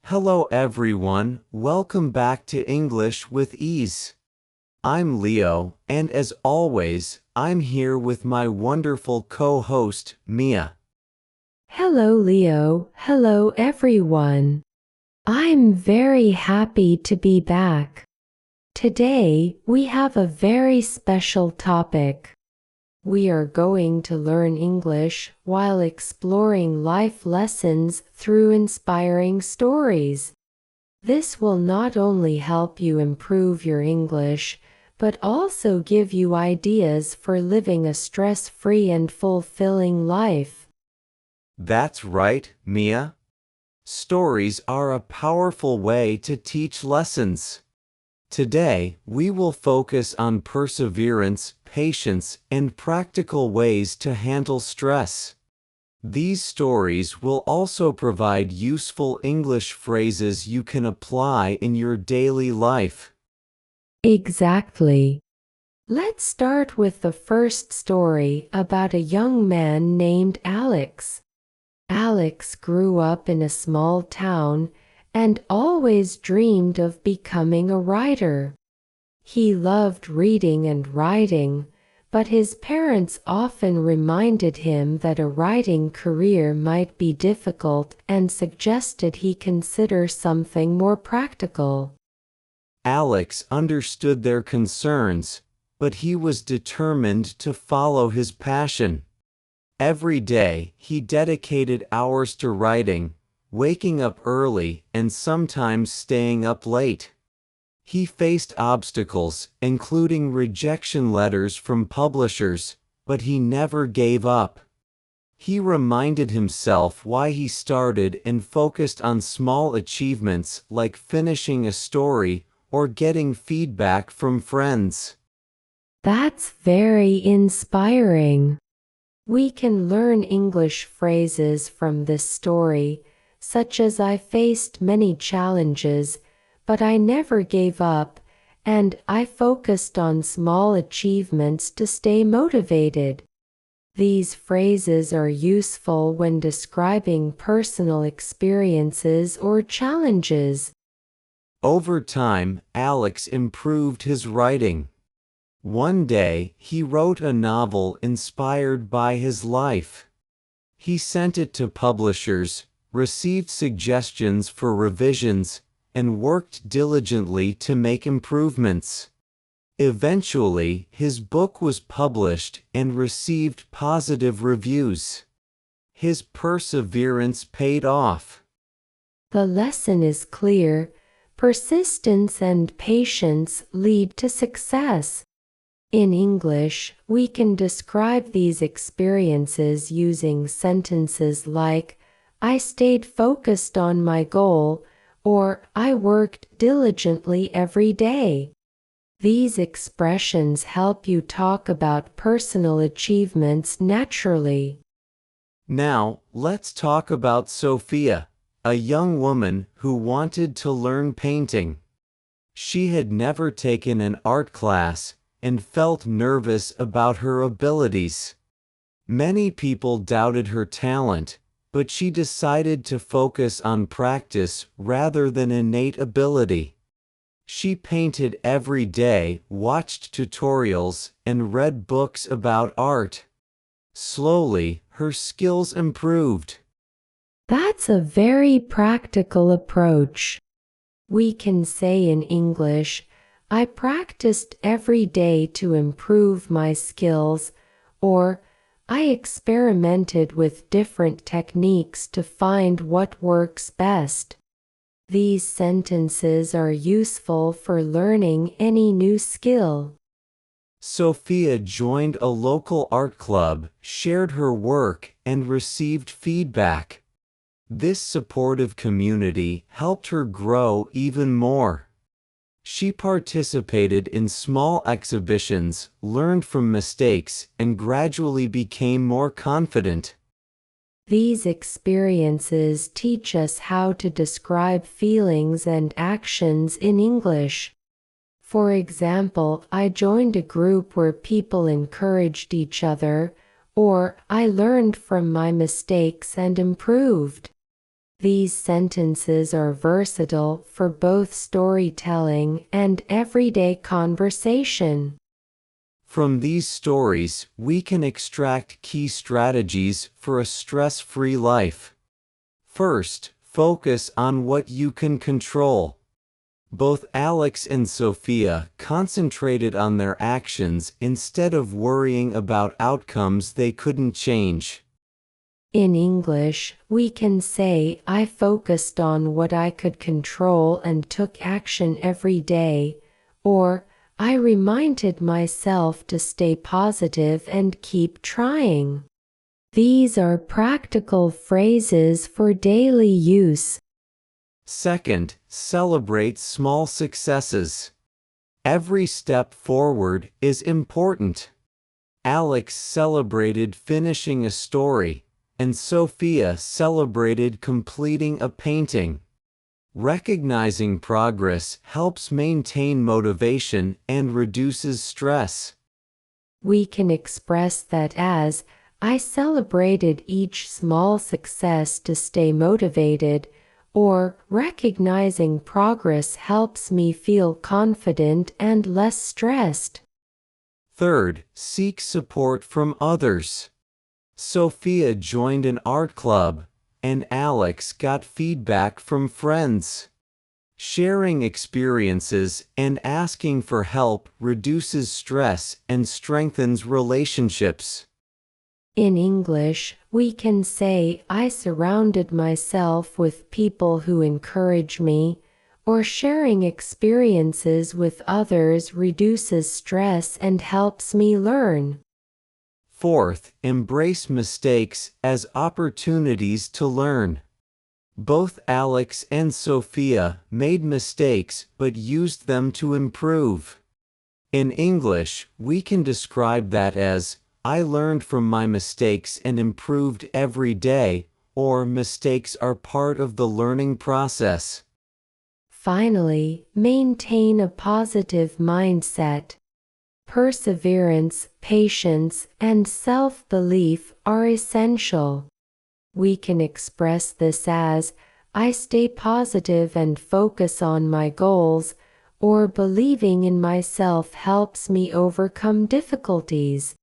Hello everyone, welcome back to English with Ease. I'm Leo, and as always, I'm here with my wonderful co-host, Mia. Hello, Leo. Hello, everyone. I'm very happy to be back. Today, we have a very special topic. We are going to learn English while exploring life lessons through inspiring stories. This will not only help you improve your English, but also give you ideas for living a stress-free and fulfilling life. That's right, Mia. Stories are a powerful way to teach lessons. Today, we will focus on perseverance, patience, and practical ways to handle stress. These stories will also provide useful English phrases you can apply in your daily life. Exactly. Let's start with the first story about a young man named Alex. Alex grew up in a small town and always dreamed of becoming a writer. He loved reading and writing, but his parents often reminded him that a writing career might be difficult and suggested he consider something more practical. Alex understood their concerns, but he was determined to follow his passion. Every day, he dedicated hours to writing, waking up early and sometimes staying up late. He faced obstacles, including rejection letters from publishers, but he never gave up. He reminded himself why he started and focused on small achievements like finishing a story or getting feedback from friends. That's very inspiring. We can learn English phrases from this story, such as I faced many challenges, but I never gave up, and I focused on small achievements to stay motivated. These phrases are useful when describing personal experiences or challenges. Over time, Alex improved his writing. One day, he wrote a novel inspired by his life. He sent it to publishers, received suggestions for revisions, and worked diligently to make improvements. Eventually, his book was published and received positive reviews. His perseverance paid off. The lesson is clear: persistence and patience lead to success. In English, we can describe these experiences using sentences like, I stayed focused on my goal, or I worked diligently every day. These expressions help you talk about personal achievements naturally. Now, let's talk about Sophia, a young woman who wanted to learn painting. She had never taken an art class and felt nervous about her abilities. Many people doubted her talent, but she decided to focus on practice rather than innate ability. She painted every day, watched tutorials, and read books about art. Slowly, her skills improved. That's a very practical approach. We can say in English, I practiced every day to improve my skills, or I experimented with different techniques to find what works best. These sentences are useful for learning any new skill. Sophia joined a local art club, shared her work, and received feedback. This supportive community helped her grow even more. She participated in small exhibitions, learned from mistakes, and gradually became more confident. These experiences teach us how to describe feelings and actions in English. For example, I joined a group where people encouraged each other, or I learned from my mistakes and improved. These sentences are versatile for both storytelling and everyday conversation. From these stories, we can extract key strategies for a stress-free life. First, focus on what you can control. Both Alex and Sophia concentrated on their actions instead of worrying about outcomes they couldn't change. In English, we can say I focused on what I could control and took action every day, or I reminded myself to stay positive and keep trying. These are practical phrases for daily use. Second, celebrate small successes. Every step forward is important. Alex celebrated finishing a story, and Sophia celebrated completing a painting. Recognizing progress helps maintain motivation and reduces stress. We can express that as, I celebrated each small success to stay motivated, or recognizing progress helps me feel confident and less stressed. Third, seek support from others. Sophia joined an art club, and Alex got feedback from friends. Sharing experiences and asking for help reduces stress and strengthens relationships. In English, we can say I surrounded myself with people who encourage me, or sharing experiences with others reduces stress and helps me learn. Fourth, embrace mistakes as opportunities to learn. Both Alex and Sophia made mistakes but used them to improve. In English, we can describe that as, I learned from my mistakes and improved every day, or mistakes are part of the learning process. Finally, maintain a positive mindset. Perseverance, patience, and self-belief are essential. We can express this as, I stay positive and focus on my goals, or believing in myself helps me overcome difficulties.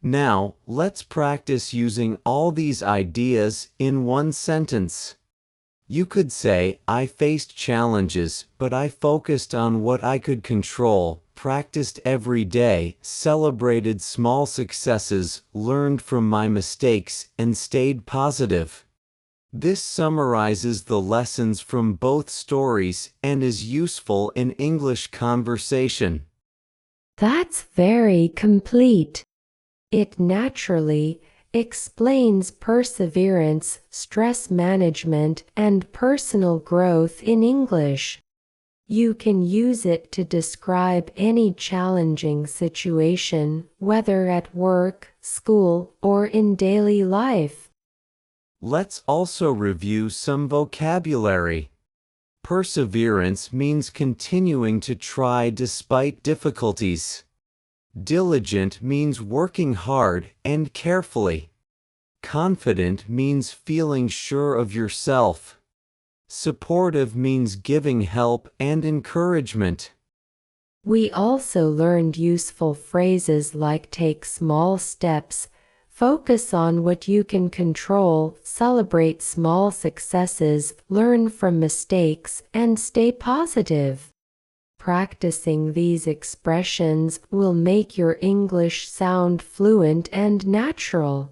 Now, let's practice using all these ideas in one sentence. You could say, I faced challenges, but I focused on what I could control, practiced every day, celebrated small successes, learned from my mistakes, and stayed positive. This summarizes the lessons from both stories and is useful in English conversation. That's very complete. It naturally explains perseverance, stress management, and personal growth in English. You can use it to describe any challenging situation, whether at work, school, or in daily life. Let's also review some vocabulary. Perseverance means continuing to try despite difficulties. Diligent means working hard and carefully. Confident means feeling sure of yourself. Supportive means giving help and encouragement. We also learned useful phrases like take small steps, focus on what you can control, celebrate small successes, learn from mistakes, and stay positive. Practicing these expressions will make your English sound fluent and natural.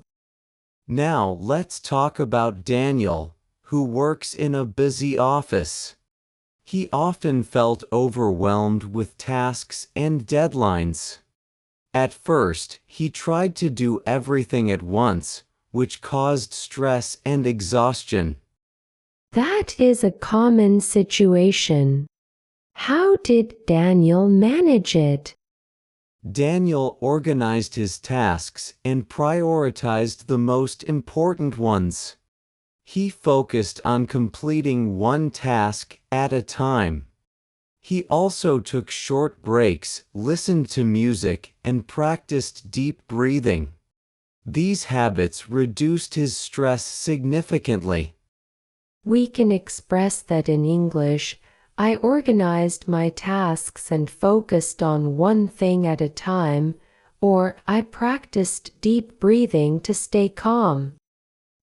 Now let's talk about Daniel, who works in a busy office. He often felt overwhelmed with tasks and deadlines. At first, he tried to do everything at once, which caused stress and exhaustion. That is a common situation. How did Daniel manage it? Daniel organized his tasks and prioritized the most important ones. He focused on completing one task at a time. He also took short breaks, listened to music, and practiced deep breathing. These habits reduced his stress significantly. We can express that in English. I organized my tasks and focused on one thing at a time, or I practiced deep breathing to stay calm.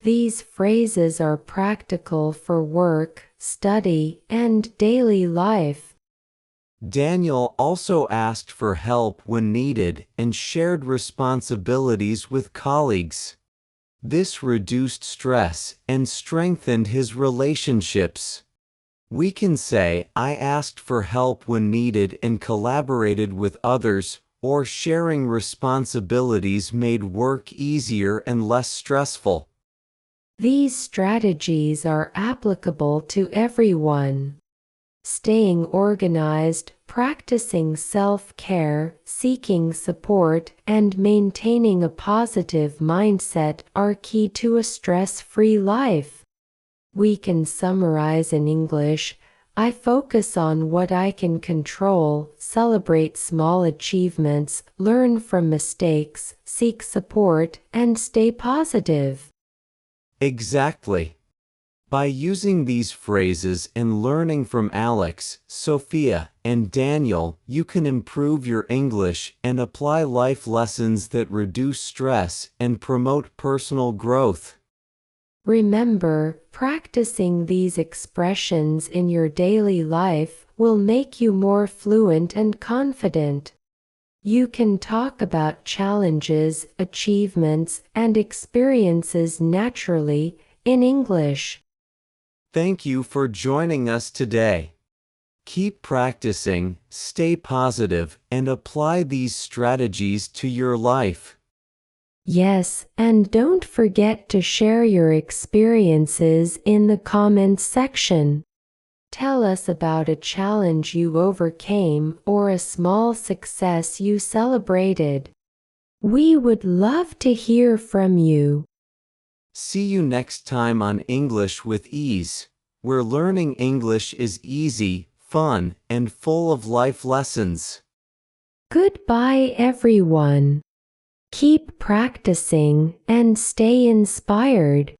These phrases are practical for work, study, and daily life. Daniel also asked for help when needed and shared responsibilities with colleagues. This reduced stress and strengthened his relationships. We can say, I asked for help when needed and collaborated with others, or sharing responsibilities made work easier and less stressful. These strategies are applicable to everyone. Staying organized, practicing self-care, seeking support, and maintaining a positive mindset are key to a stress-free life. We can summarize in English: I focus on what I can control, celebrate small achievements, learn from mistakes, seek support, and stay positive. Exactly. By using these phrases and learning from Alex, Sophia, and Daniel, you can improve your English and apply life lessons that reduce stress and promote personal growth. Remember, practicing these expressions in your daily life will make you more fluent and confident. You can talk about challenges, achievements, and experiences naturally in English. Thank you for joining us today. Keep practicing, stay positive, and apply these strategies to your life. Yes, and don't forget to share your experiences in the comments section. Tell us about a challenge you overcame or a small success you celebrated. We would love to hear from you. See you next time on English with Ease, where learning English is easy, fun, and full of life lessons. Goodbye, everyone. Keep practicing and stay inspired.